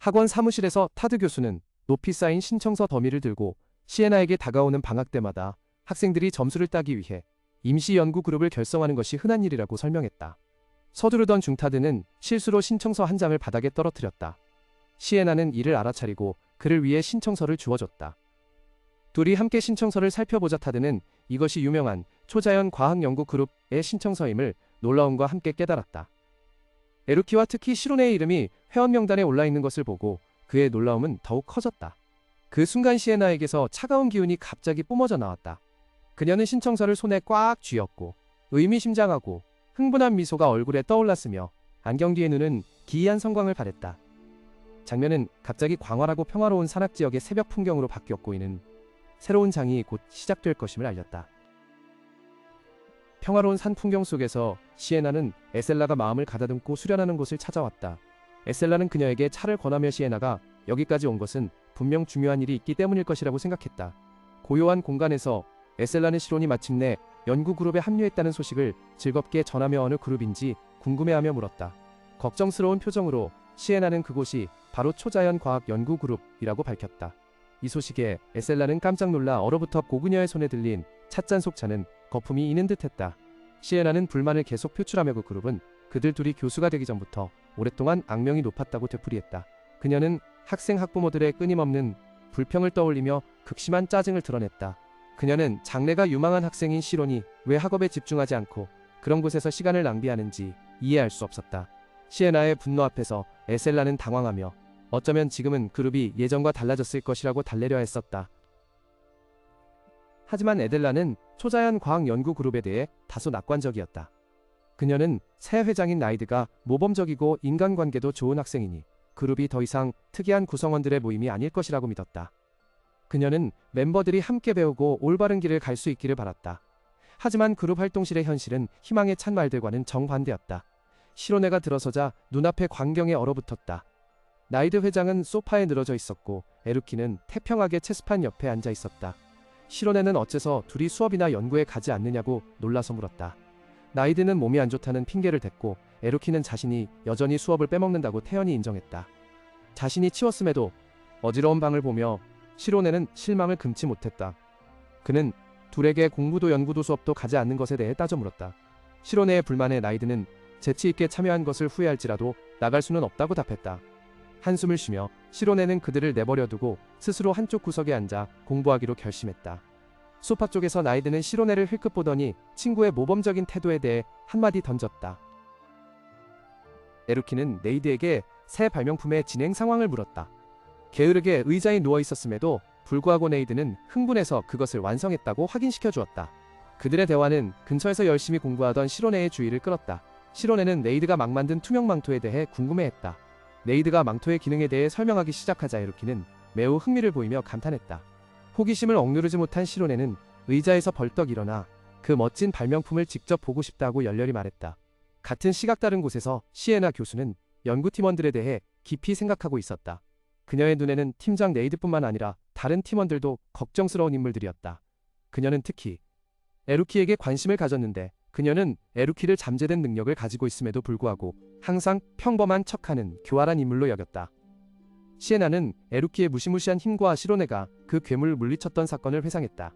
학원 사무실에서 타드 교수는 높이 쌓인 신청서 더미를 들고 시에나에게 다가오는 방학 때마다 학생들이 점수를 따기 위해 임시 연구 그룹을 결성하는 것이 흔한 일이라고 설명했다. 서두르던 중타드는 실수로 신청서 한 장을 바닥에 떨어뜨렸다. 시에나는 이를 알아차리고 그를 위해 신청서를 주워줬다. 둘이 함께 신청서를 살펴보자 타드는 이것이 유명한 초자연 과학연구 그룹의 신청서임을 놀라움과 함께 깨달았다. 에루키와 특히 시로네의 이름이 회원 명단에 올라 있는 것을 보고 그의 놀라움은 더욱 커졌다. 그 순간 시에나에게서 차가운 기운이 갑자기 뿜어져 나왔다. 그녀는 신청서를 손에 꽉 쥐었고 의미심장하고 흥분한 미소가 얼굴에 떠올랐으며 안경 뒤의 눈은 기이한 성광을 발했다. 장면은 갑자기 광활하고 평화로운 산악지역의 새벽 풍경으로 바뀌었고 이는 새로운 장이 곧 시작될 것임을 알렸다. 평화로운 산 풍경 속에서 시에나는 에셀라가 마음을 가다듬고 수련하는 곳을 찾아왔다. 에셀라는 그녀에게 차를 권하며 시에나가 여기까지 온 것은 분명 중요한 일이 있기 때문일 것이라고 생각했다. 고요한 공간에서 에셀라는 시론이 마침내 연구그룹에 합류했다는 소식을 즐겁게 전하며 어느 그룹인지 궁금해하며 물었다. 걱정스러운 표정으로 시에나는 그곳이 바로 초자연 과학 연구그룹이라고 밝혔다. 이 소식에 에셀라는 깜짝 놀라 얼어붙어 고그녀의 손에 들린 찻잔 속 차는 거품이 이는 듯했다. 시에나는 불만을 계속 표출하며 그 그룹은 그들 둘이 교수가 되기 전부터 오랫동안 악명이 높았다고 되풀이했다. 그녀는 학생 학부모들의 끊임없는 불평을 떠올리며 극심한 짜증을 드러냈다. 그녀는 장래가 유망한 학생인 시론이 왜 학업에 집중하지 않고 그런 곳에서 시간을 낭비하는지 이해할 수 없었다. 시에나의 분노 앞에서 에셀라는 당황하며 어쩌면 지금은 그룹이 예전과 달라졌을 것이라고 달래려 했었다. 하지만 에델라는 초자연 과학 연구 그룹에 대해 다소 낙관적이었다. 그녀는 새 회장인 나이드가 모범적이고 인간관계도 좋은 학생이니 그룹이 더 이상 특이한 구성원들의 모임이 아닐 것이라고 믿었다. 그녀는 멤버들이 함께 배우고 올바른 길을 갈 수 있기를 바랐다. 하지만 그룹 활동실의 현실은 희망에 찬 말들과는 정반대였다. 시로네가 들어서자 눈앞의 광경에 얼어붙었다. 나이드 회장은 소파에 늘어져 있었고 에루키는 태평하게 체스판 옆에 앉아 있었다. 시로네는 어째서 둘이 수업이나 연구에 가지 않느냐고 놀라서 물었다. 나이드는 몸이 안 좋다는 핑계를 댔고 에루키는 자신이 여전히 수업을 빼먹는다고 태연히 인정했다. 자신이 치웠음에도 어지러운 방을 보며 시로네는 실망을 금치 못했다. 그는 둘에게 공부도 연구도 수업도 가지 않는 것에 대해 따져 물었다. 시로네의 불만에 나이드는 재치있게 참여한 것을 후회할지라도 나갈 수는 없다고 답했다. 한숨을 쉬며 시로네는 그들을 내버려두고 스스로 한쪽 구석에 앉아 공부하기로 결심했다. 소파 쪽에서 나이드는 시로네를 힐끗 보더니 친구의 모범적인 태도에 대해 한마디 던졌다. 에루키는 네이드에게 새 발명품의 진행 상황을 물었다. 게으르게 의자에 누워 있었음에도 불구하고 네이드는 흥분해서 그것을 완성했다고 확인시켜 주었다. 그들의 대화는 근처에서 열심히 공부하던 시로네의 주의를 끌었다. 시로네는 네이드가 막 만든 투명 망토에 대해 궁금해했다. 네이드가 망토의 기능에 대해 설명하기 시작하자 에루키는 매우 흥미를 보이며 감탄했다. 호기심을 억누르지 못한 시로네는 의자에서 벌떡 일어나 그 멋진 발명품을 직접 보고 싶다고 열렬히 말했다. 같은 시각 다른 곳에서 시에나 교수는 연구팀원들에 대해 깊이 생각하고 있었다. 그녀의 눈에는 팀장 네이드뿐만 아니라 다른 팀원들도 걱정스러운 인물들이었다. 그녀는 특히 에루키에게 관심을 가졌는데 그녀는 에루키를 잠재된 능력을 가지고 있음에도 불구하고 항상 평범한 척하는 교활한 인물로 여겼다. 시에나는 에루키의 무시무시한 힘과 시로네가 그 괴물을 물리쳤던 사건을 회상했다.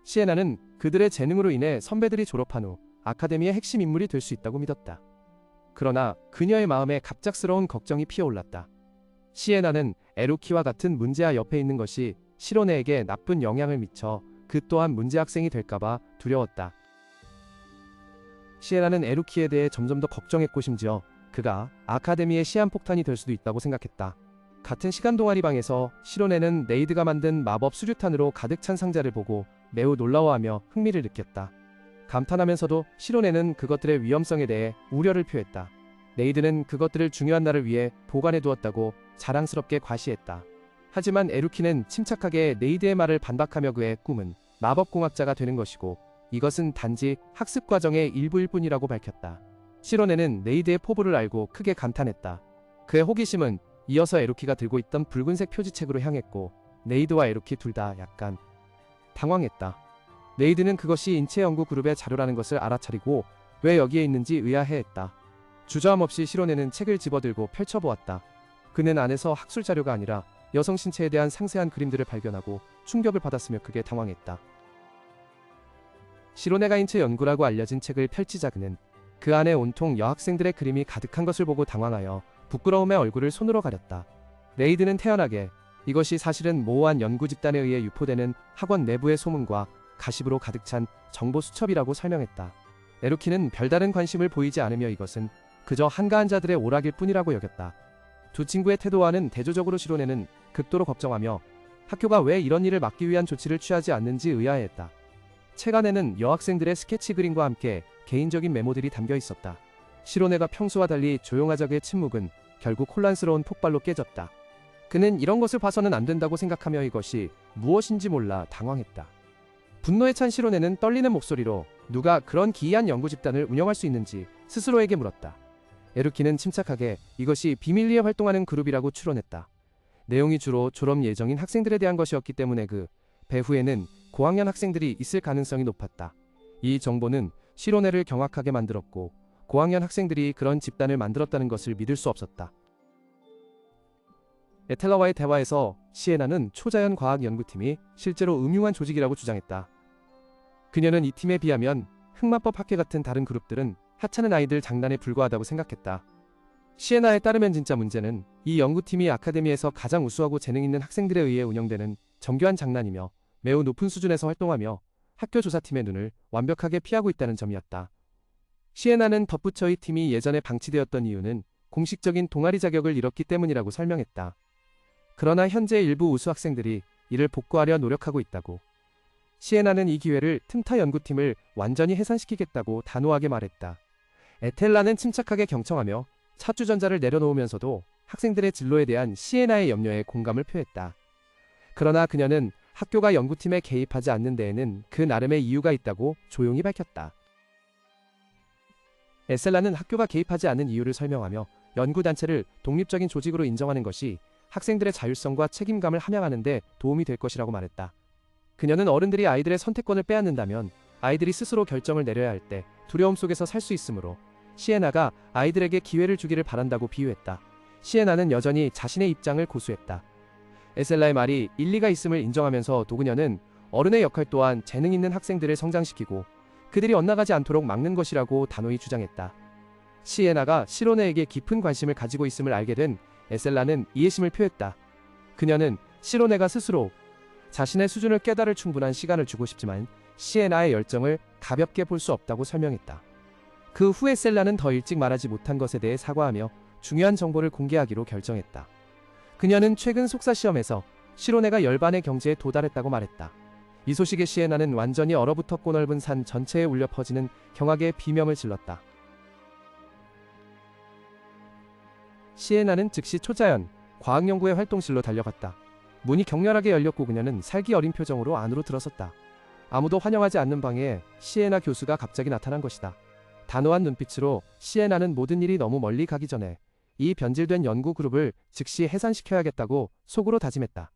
시에나는 그들의 재능으로 인해 선배들이 졸업한 후 아카데미의 핵심 인물이 될 수 있다고 믿었다. 그러나 그녀의 마음에 갑작스러운 걱정이 피어올랐다. 시에나는 에루키와 같은 문제아 옆에 있는 것이 시로네에게 나쁜 영향을 미쳐 그 또한 문제 학생이 될까봐 두려웠다. 시에나는 에루키에 대해 점점 더 걱정했고 심지어 그가 아카데미의 시한폭탄이 될 수도 있다고 생각했다. 같은 시간 동아리 방에서 시로네는 네이드가 만든 마법 수류탄으로 가득 찬 상자를 보고 매우 놀라워하며 흥미를 느꼈다. 감탄하면서도 시로네는 그것들의 위험성에 대해 우려를 표했다. 네이드는 그것들을 중요한 날을 위해 보관해 두었다고 자랑스럽게 과시했다. 하지만 에루키는 침착하게 네이드의 말을 반박하며 그의 꿈은 마법공학자가 되는 것이고 이것은 단지 학습 과정의 일부일 뿐이라고 밝혔다. 시로네는 네이드의 포부를 알고 크게 감탄했다. 그의 호기심은 이어서 에루키가 들고 있던 붉은색 표지책으로 향했고 네이드와 에루키 둘 다 약간 당황했다. 네이드는 그것이 인체 연구 그룹의 자료라는 것을 알아차리고 왜 여기에 있는지 의아해했다. 주저함 없이 시로네는 책을 집어들고 펼쳐보았다. 그는 안에서 학술 자료가 아니라 여성 신체에 대한 상세한 그림들을 발견하고 충격을 받았으며 크게 당황했다. 시로네 가인츠 연구라고 알려진 책을 펼치자 그는 그 안에 온통 여학생들의 그림이 가득한 것을 보고 당황하여 부끄러움에 얼굴을 손으로 가렸다. 레이드는 태연하게 이것이 사실은 모호한 연구 집단에 의해 유포되는 학원 내부의 소문과 가십으로 가득 찬 정보 수첩이라고 설명했다. 에루키는 별다른 관심을 보이지 않으며 이것은 그저 한가한 자들의 오락일 뿐이라고 여겼다. 두 친구의 태도와는 대조적으로 시로네는 극도로 걱정하며 학교가 왜 이런 일을 막기 위한 조치를 취하지 않는지 의아해했다. 책 안에는 여학생들의 스케치 그림과 함께 개인적인 메모들이 담겨 있었다. 시로네가 평소와 달리 조용하자 그의 침묵은 결국 혼란스러운 폭발로 깨졌다. 그는 이런 것을 봐서는 안 된다고 생각하며 이것이 무엇인지 몰라 당황했다. 분노에 찬 시로네는 떨리는 목소리로 누가 그런 기이한 연구 집단을 운영할 수 있는지 스스로에게 물었다. 에루키는 침착하게 이것이 비밀리에 활동하는 그룹이라고 추론했다. 내용이 주로 졸업 예정인 학생들에 대한 것이었기 때문에 그 배후에는 고학년 학생들이 있을 가능성이 높았다. 이 정보는 시로네를 경악하게 만들었고 고학년 학생들이 그런 집단을 만들었다는 것을 믿을 수 없었다. 에텔라와의 대화에서 시에나는 초자연 과학 연구팀이 실제로 음흉한 조직이라고 주장했다. 그녀는 이 팀에 비하면 흑마법 학회 같은 다른 그룹들은 하찮은 아이들 장난에 불과하다고 생각했다. 시에나에 따르면 진짜 문제는 이 연구팀이 아카데미에서 가장 우수하고 재능 있는 학생들에 의해 운영되는 정교한 장난이며 매우 높은 수준에서 활동하며 학교 조사팀의 눈을 완벽하게 피하고 있다는 점이었다. 시에나는 덧붙여 이 팀이 예전에 방치되었던 이유는 공식적인 동아리 자격을 잃었기 때문이라고 설명했다. 그러나 현재 일부 우수 학생들이 이를 복구하려 노력하고 있다고. 시에나는 이 기회를 틈타 연구팀을 완전히 해산시키겠다고 단호하게 말했다. 에텔라는 침착하게 경청하며 차주전자를 내려놓으면서도 학생들의 진로에 대한 시에나의 염려에 공감을 표했다. 그러나 그녀는 학교가 연구팀에 개입하지 않는 데에는 그 나름의 이유가 있다고 조용히 밝혔다. 에셀라는 학교가 개입하지 않는 이유를 설명하며 연구단체를 독립적인 조직으로 인정하는 것이 학생들의 자율성과 책임감을 함양하는 데 도움이 될 것이라고 말했다. 그녀는 어른들이 아이들의 선택권을 빼앗는다면 아이들이 스스로 결정을 내려야 할 때 두려움 속에서 살 수 있으므로 시에나가 아이들에게 기회를 주기를 바란다고 비유했다. 시에나는 여전히 자신의 입장을 고수했다. 에셀라의 말이 일리가 있음을 인정하면서도 그녀는 어른의 역할 또한 재능 있는 학생들을 성장시키고 그들이 엇나가지 않도록 막는 것이라고 단호히 주장했다. 시에나가 시로네에게 깊은 관심을 가지고 있음을 알게 된 에셀라는 이해심을 표했다. 그녀는 시로네가 스스로 자신의 수준을 깨달을 충분한 시간을 주고 싶지만 시에나의 열정을 가볍게 볼 수 없다고 설명했다. 그 후 에셀라는 더 일찍 말하지 못한 것에 대해 사과하며 중요한 정보를 공개하기로 결정했다. 그녀는 최근 속사시험에서 시로네가 열반의 경지에 도달했다고 말했다. 이 소식에 시에나는 완전히 얼어붙었고 넓은 산 전체에 울려 퍼지는 경악의 비명을 질렀다. 시에나는 즉시 초자연 과학연구의 활동실로 달려갔다. 문이 격렬하게 열렸고 그녀는 살기 어린 표정으로 안으로 들어섰다. 아무도 환영하지 않는 방에 시에나 교수가 갑자기 나타난 것이다. 단호한 눈빛으로 시에나는 모든 일이 너무 멀리 가기 전에 이 변질된 연구 그룹을 즉시 해산시켜야겠다고 속으로 다짐했다.